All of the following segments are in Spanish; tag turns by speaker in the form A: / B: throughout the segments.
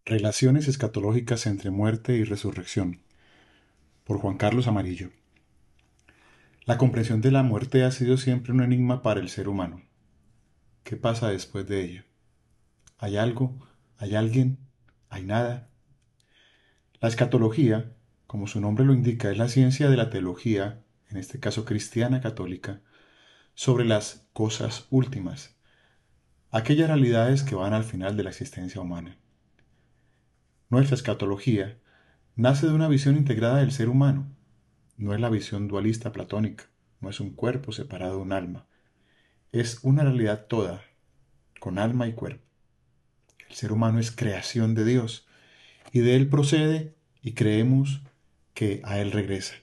A: Relaciones escatológicas entre muerte y resurrección, por Juan Carlos Amarillo. La comprensión de la muerte ha sido siempre un enigma para el ser humano. ¿Qué pasa después de ella? ¿Hay algo? ¿Hay alguien? ¿Hay nada? La escatología, como su nombre lo indica, es la ciencia de la teología, en este caso cristiana católica, sobre las cosas últimas, aquellas realidades que van al final de la existencia humana. Nuestra escatología nace de una visión integrada del ser humano. No es la visión dualista platónica, no es un cuerpo separado de un alma. Es una realidad toda, con alma y cuerpo. El ser humano es creación de Dios y de Él procede y creemos que a Él regresa.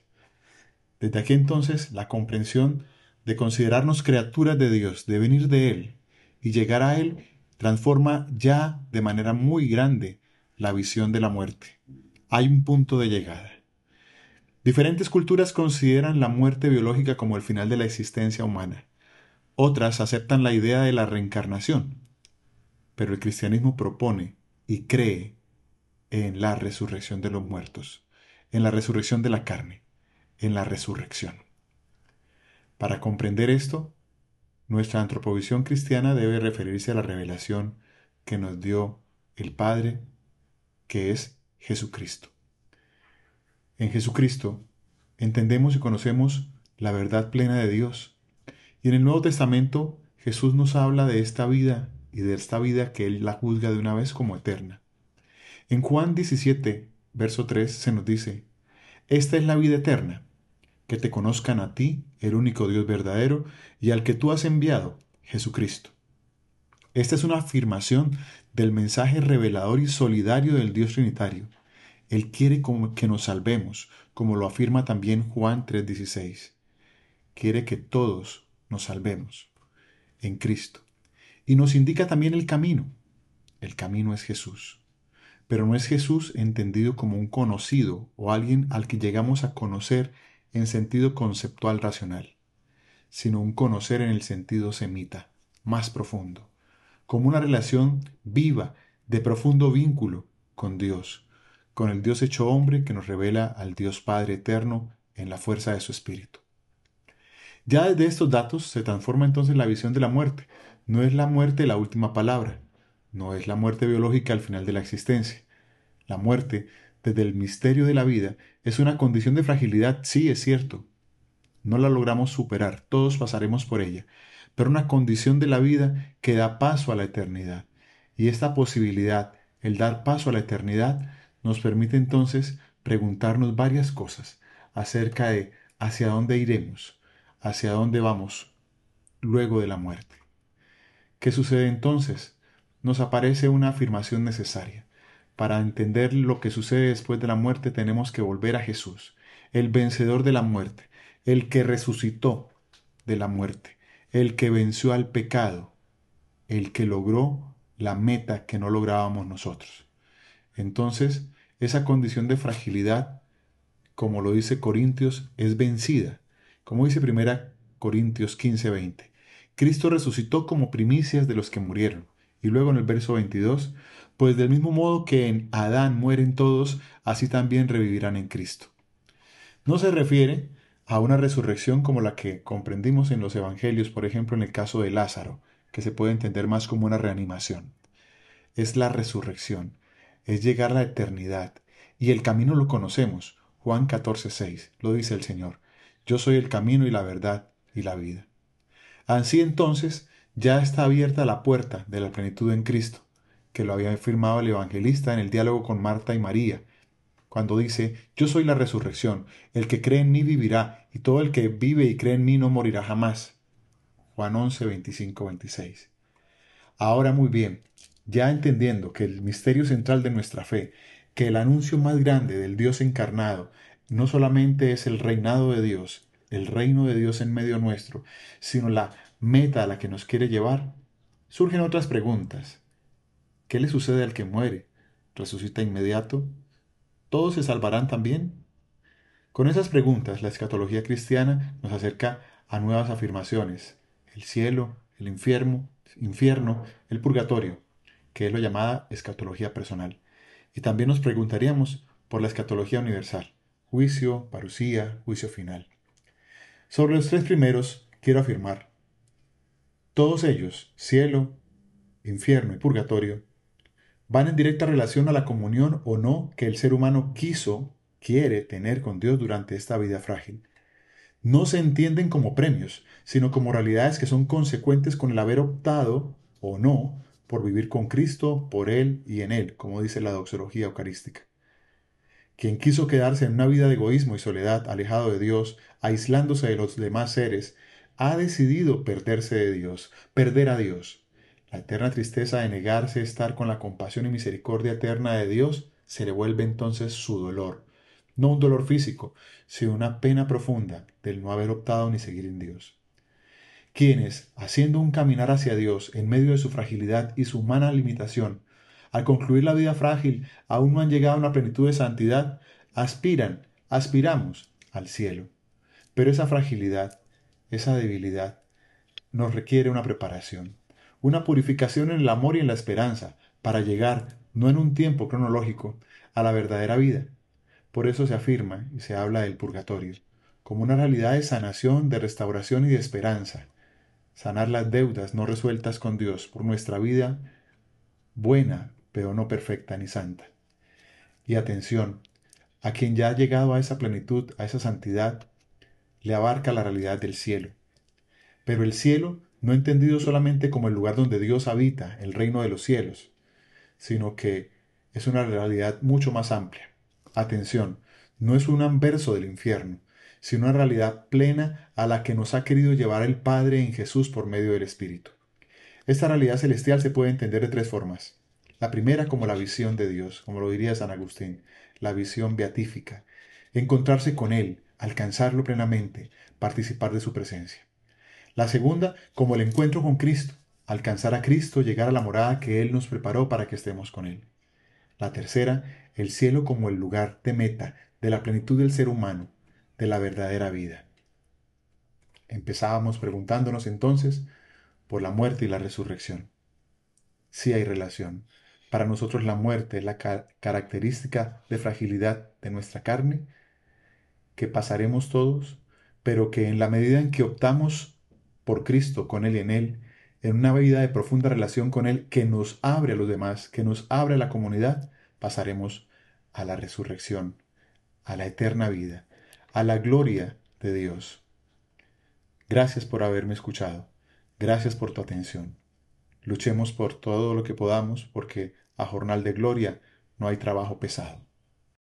A: Desde aquí entonces la comprensión de considerarnos criaturas de Dios, de venir de Él y llegar a Él, transforma ya de manera muy grande la visión de la muerte. Hay un punto de llegada. Diferentes culturas consideran la muerte biológica como el final de la existencia humana. Otras aceptan la idea de la reencarnación, pero el cristianismo propone y cree en la resurrección de los muertos, en la resurrección de la carne, en la resurrección. Para comprender esto, nuestra antropovisión cristiana debe referirse a la revelación que nos dio el Padre, que es Jesucristo. En Jesucristo entendemos y conocemos la verdad plena de Dios. Y en el Nuevo Testamento Jesús nos habla de esta vida y de esta vida que Él la juzga de una vez como eterna. En Juan 17, verso 3 se nos dice, esta es la vida eterna, que te conozcan a ti, el único Dios verdadero, y al que tú has enviado, Jesucristo. Esta es una afirmación del mensaje revelador y solidario del Dios Trinitario. Él quiere que nos salvemos, como lo afirma también Juan 3:16. Quiere que todos nos salvemos en Cristo. Y nos indica también el camino. El camino es Jesús. Pero no es Jesús entendido como un conocido o alguien al que llegamos a conocer en sentido conceptual racional, sino un conocer en el sentido semita, más profundo, como una relación viva, de profundo vínculo con Dios, con el Dios hecho hombre que nos revela al Dios Padre eterno en la fuerza de su Espíritu. Ya desde estos datos se transforma entonces la visión de la muerte. No es la muerte la última palabra, no es la muerte biológica al final de la existencia. La muerte, desde el misterio de la vida, es una condición de fragilidad, sí es cierto. No la logramos superar, todos pasaremos por ella, pero una condición de la vida que da paso a la eternidad. Y esta posibilidad, el dar paso a la eternidad, nos permite entonces preguntarnos varias cosas acerca de hacia dónde iremos, hacia dónde vamos luego de la muerte. ¿Qué sucede entonces? Nos aparece una afirmación necesaria. Para entender lo que sucede después de la muerte tenemos que volver a Jesús, el vencedor de la muerte, el que resucitó de la muerte, el que venció al pecado, el que logró la meta que no lográbamos nosotros. Entonces, esa condición de fragilidad, como lo dice Corintios, es vencida. Como dice 1 Corintios 15:20. Cristo resucitó como primicias de los que murieron. Y luego en el verso 22, pues del mismo modo que en Adán mueren todos, así también revivirán en Cristo. No se refiere a una resurrección como la que comprendimos en los evangelios, por ejemplo en el caso de Lázaro, que se puede entender más como una reanimación. Es la resurrección, es llegar a la eternidad, y el camino lo conocemos. Juan 14:6, lo dice el Señor. Yo soy el camino y la verdad y la vida. Así entonces, ya está abierta la puerta de la plenitud en Cristo, que lo había afirmado el evangelista en el diálogo con Marta y María, cuando dice, yo soy la resurrección, el que cree en mí vivirá, y todo el que vive y cree en mí no morirá jamás. Juan 11:25-26. Ahora muy bien, ya entendiendo que el misterio central de nuestra fe, que el anuncio más grande del Dios encarnado, no solamente es el reinado de Dios, el reino de Dios en medio nuestro, sino la meta a la que nos quiere llevar, surgen otras preguntas. ¿Qué le sucede al que muere? ¿Resucita inmediato? ¿Todos se salvarán también? Con esas preguntas, la escatología cristiana nos acerca a nuevas afirmaciones. El cielo, el infierno, el purgatorio, que es lo llamada escatología personal. Y también nos preguntaríamos por la escatología universal, juicio, parusía, juicio final. Sobre los tres primeros, quiero afirmar, todos ellos, cielo, infierno y purgatorio, van en directa relación a la comunión o no que el ser humano quiere tener con Dios durante esta vida frágil. No se entienden como premios, sino como realidades que son consecuentes con el haber optado o no por vivir con Cristo, por Él y en Él, como dice la doxología eucarística. Quien quiso quedarse en una vida de egoísmo y soledad, alejado de Dios, aislándose de los demás seres, ha decidido perderse de Dios, perder a Dios. La eterna tristeza de negarse a estar con la compasión y misericordia eterna de Dios se le vuelve entonces su dolor. No un dolor físico, sino una pena profunda del no haber optado ni seguir en Dios. Quienes, haciendo un caminar hacia Dios en medio de su fragilidad y su humana limitación, al concluir la vida frágil aún no han llegado a una plenitud de santidad, aspiramos al cielo. Pero esa fragilidad, esa debilidad, nos requiere una preparación, una purificación en el amor y en la esperanza, para llegar, no en un tiempo cronológico, a la verdadera vida. Por eso se afirma y se habla del purgatorio, como una realidad de sanación, de restauración y de esperanza. Sanar las deudas no resueltas con Dios por nuestra vida buena, pero no perfecta ni santa. Y atención, a quien ya ha llegado a esa plenitud, a esa santidad, le abarca la realidad del cielo. Pero el cielo no entendido solamente como el lugar donde Dios habita, el reino de los cielos, sino que es una realidad mucho más amplia. Atención, no es un anverso del infierno, sino una realidad plena a la que nos ha querido llevar el Padre en Jesús por medio del Espíritu. Esta realidad celestial se puede entender de tres formas. La primera como la visión de Dios, como lo diría San Agustín, la visión beatífica, encontrarse con Él, alcanzarlo plenamente, participar de su presencia. La segunda como el encuentro con Cristo, alcanzar a Cristo, llegar a la morada que Él nos preparó para que estemos con Él. La tercera, el cielo como el lugar de meta, de la plenitud del ser humano, de la verdadera vida. Empezábamos preguntándonos entonces por la muerte y la resurrección. Sí hay relación. Para nosotros la muerte es la característica de fragilidad de nuestra carne, que pasaremos todos, pero que en la medida en que optamos por Cristo, con Él y en Él, en una vida de profunda relación con Él, que nos abre a los demás, que nos abre a la comunidad, pasaremos a la resurrección, a la eterna vida, a la gloria de Dios. Gracias por haberme escuchado. Gracias por tu atención. Luchemos por todo lo que podamos, porque a jornal de gloria no hay trabajo pesado.